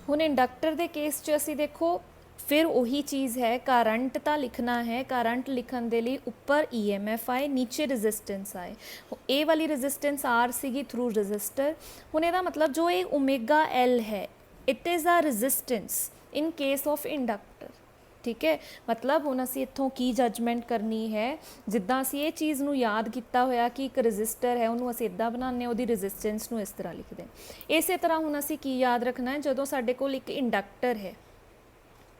हुण इंडक्टर के केस च असी देखो फिर वही चीज़ है, करंट तो लिखना है, करंट लिखण दे लई उपर EMF आए, नीचे रजिस्टेंस आए। ए वाली रजिस्टेंस आर सीगी थ्रू रजिस्टर। हुण इहदा मतलब जो ये ओमेगा L है, it is a resistance in case of inductor. ठीक है, मतलब हुण असी इत्थों की जजमेंट करनी है, जिद्दां असी ये चीज़ नूं याद किया होया कि एक रजिस्टर है, उन्होंने असी इदां बनाने, उहदी रजिस्टेंस नूं इस तरह लिखते हैं। इस तरह हुण असी की याद रखना है, जदों साडे कोल एक इंडक्टर है,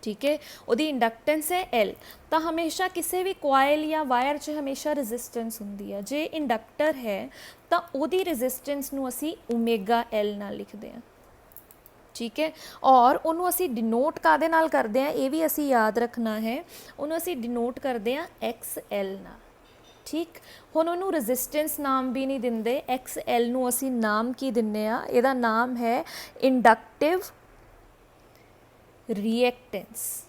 ठीक है, उहदी इंडक्टेंस है L, तो हमेशा किसी भी कॉयल या वायर च हमेशा रजिस्टेंस हुंदी है। जे इंडक्टर है तो उहदी रजिस्टेंस नूं असी ओमेगा L नाल लिखते हैं। ठीक है, और उन्होंने असी डिनोट कादे नाल करते हैं, ये भी असी याद रखना है, उन्होंने असी डिनोट करते हैं XL नाल। ठीक, हुण उन्होंने रजिस्टेंस नाम भी नहीं दिंदे, XL नूं असी नाम की दिंदे आ, इहदा नाम है इंडक्टिव रिएक्टेंस।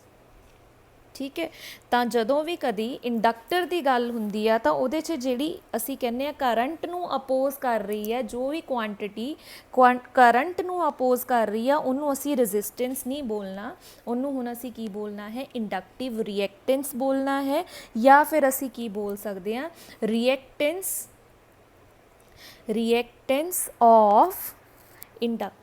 ठीक है, तो जदों भी कभी इंडक्टर की गल हुंदी आ तो उहदे च जिहड़ी असी कहने आ करंट नूं अपोज कर रही है, जो भी क्वांटिटी करंट नूं अपोज कर रही है, उन्होंने असी रजिस्टेंस नहीं बोलना, उन्होंने हुण असी की बोलना है, इंडक्टिव रिएक्टेंस बोलना है, या फिर असी की बोल सकते हैं रिएक्टेंस ऑफ इंडक्टर।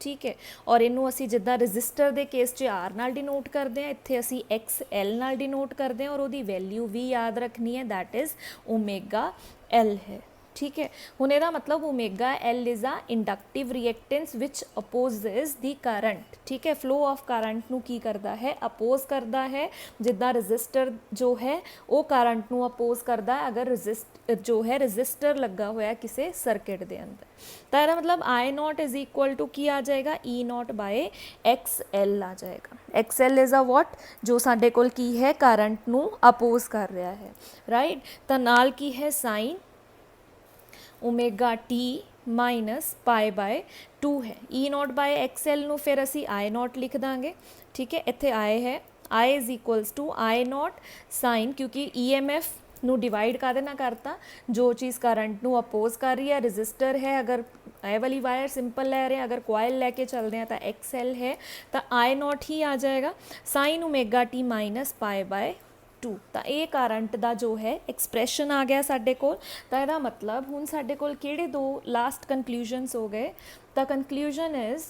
ठीक है, और इनू असी जिद्दां रजिस्टर के केस च आर नाल डिनोट करते हैं, इत्थे असी XL नाल डिनोट करते हैं, और उहदी वैल्यू भी याद रखनी है, दैट इज़ ओमेगा L है। ठीक है, हुण इहदा मतलब omega L is a inductive reactance which opposes the current. ठीक है, फ्लो ऑफ करंट नूं की करता है, अपोज करता है, जिद्दां रजिस्टर जो है वो करंट नूं अपोज करता है, अगर रजिस्टर लगा होया किसी सर्किट के अंदर। तो यह मतलब I0 इज इक्वल टू की आ जाएगा E0 बाय XL आ जाएगा। XL इज़ अ वॉट, जो साडे कोल की है करंट नूं अपोज कर रहा है, राइट। तो नाल की है sign omega T minus pi by 2 है। E0 बाय XL नूं फिर असी I0 लिख देंगे। ठीक है, इत्थे I है, I is equals to I0 sine, क्योंकि EMF नूं डिवाइड कादे नाल करता, जो चीज़ करंट नूं अपोज कर रही है, रजिस्टर है, अगर ए वाली वायर सिंपल ले रहे हैं, अगर कॉयल लैके चल रहे हैं तो XL है, तो I0 ही आ जाएगा, sign omega T minus pi by 2। तो ये करंट का जो है एक्सप्रैशन आ गया साडे कोल। तो यदा मतलब हुण साडे कोल किहड़े दो लास्ट कंक्लूजनस हो गए। तो कंक्लूजन इज़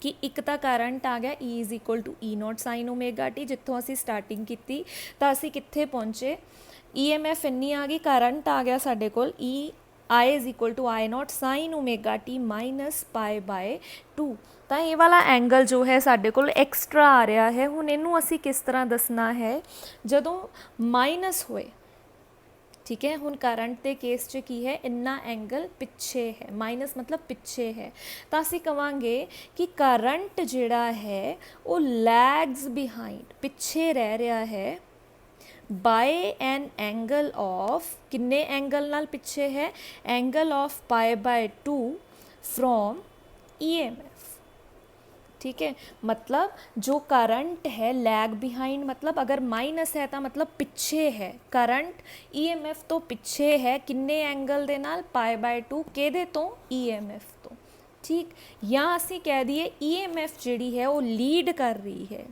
कि एक तो करंट आ गया E is equal to E0 sine omega T, जितों असी स्टार्टिंग की तो असी कित्थे पहुँचे, EMF इन्नी आ गई, करंट आ गया साडे कोल I is equal to I0 sine omega T minus pi by 2। तो ये वाला एंगल जो है साडे कोल एक्सट्रा आ रहा है। हुण इनू असी किस तरह दसना है, जदों माइनस होए। ठीक है, हुण करंट के केस च की है, इन्ना एंगल पिछे है, माइनस मतलब पिछे है, तो असी कहांगे कि करंट जिहड़ा है वो लैग्स बिहाइंड, पिछे रह रहा है, बाय एन एंगल ऑफ, किन्ने एंगल नाल पिछे है, angle of pi by 2 from EMF। ठीक है, मतलब जो करंट है लैग बिहाइंड, मतलब अगर माइनस है तो मतलब पिछे है, करंट EMF तो पिछे है, किन्ने एंगल दे नाल, पाई बाय 2, केदे तो EMF तो। ठीक, या असी कह दिए EMF जिहड़ी है वो लीड कर रही है,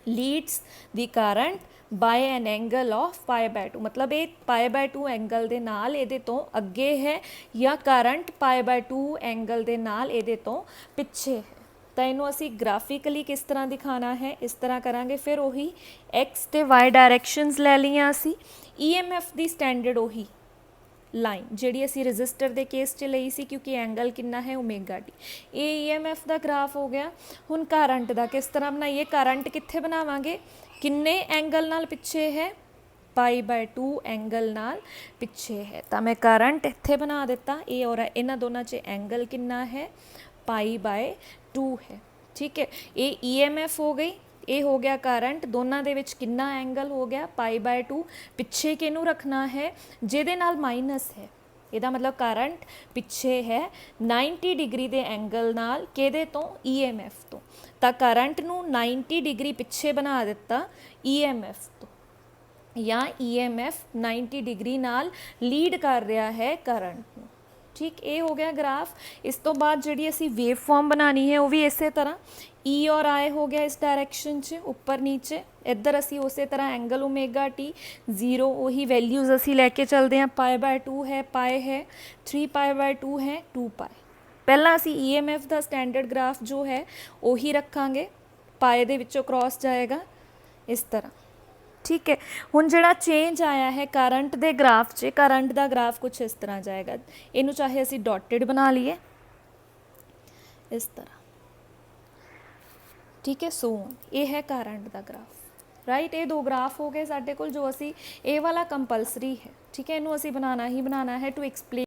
leads the current by an angle of pi by 2, मतलब ये पाई बाय 2 एंगल दे नाल इहदे तो अगे है, या करंट पाई बाय 2 एंगल दे नाल इहदे तो पिछे है। तो इनू असी ग्राफिकली किस तरह दिखाना है, इस तरह करांगे, फिर वही X ते Y डायरैक्शनस लै लिया असी, EMF दी स्टैंडर्ड वही लाइन जिहड़ी असी रजिस्टर के केस च लई सी, क्योंकि एंगल कितना है ओमेगा T। ये EMF का ग्राफ हो गया। हुण करंट का किस तरह बनाइए, करंट कित्थे बनावांगे, किन्ने एंगल नाल पिछे है, पाई बाय 2 एंगल नाल पिछे है। तो मैं करंट इत्थे बना दिता, ये और इन्हां दोनों च एंगल कितना है, पाई बाय 2 है। ठीक है, ये EMF हो गई, ये हो गया करंट, दोनों दे विच कितना एंगल हो गया, पाई बाय 2, पिछे किनू रखना है, जिहदे नाल माइनस है, इहदा मतलब करंट पिछे है 90 डिग्री के एंगल नाल, किहदे तो EMF तो। तो करंट नू 90 डिग्री पिछे बना दिता EMF तो, या EMF 90 डिग्री नाल लीड कर रहा है करंट नू। ठीक, ये हो गया ग्राफ। इस तो बाद जी असी वेव फॉर्म बनानी है वो भी इस तरह ई और आई हो गया इस डायरैक्शन च उपर नीचे, इधर असी उस तरह एंगल ओमेगा टी 0 वही वैल्यूज़ असी लैके चलते हैं, π/2 है, पाए है, 3π/2 है, 2π। पहला असी EMF का स्टैंडर्ड ग्राफ जो है वही रखांगे, पाए दे विचों क्रॉस जाएगा इस तरह। ठीक है, हुण जिहड़ा चेंज आया है करंट दे ग्राफ च, करंट दा ग्राफ कुछ इस तरह जाएगा, इनू चाहे असी डॉटेड बना लीए इस तरह। ठीक है, सो ये है करंट दा ग्राफ, राइट। ये दो ग्राफ हो गए साडे कोल जो असी, ये वाला कंपलसरी है। ठीक है, इनू असी बनाना ही बनाना है टू एक्सप्लेन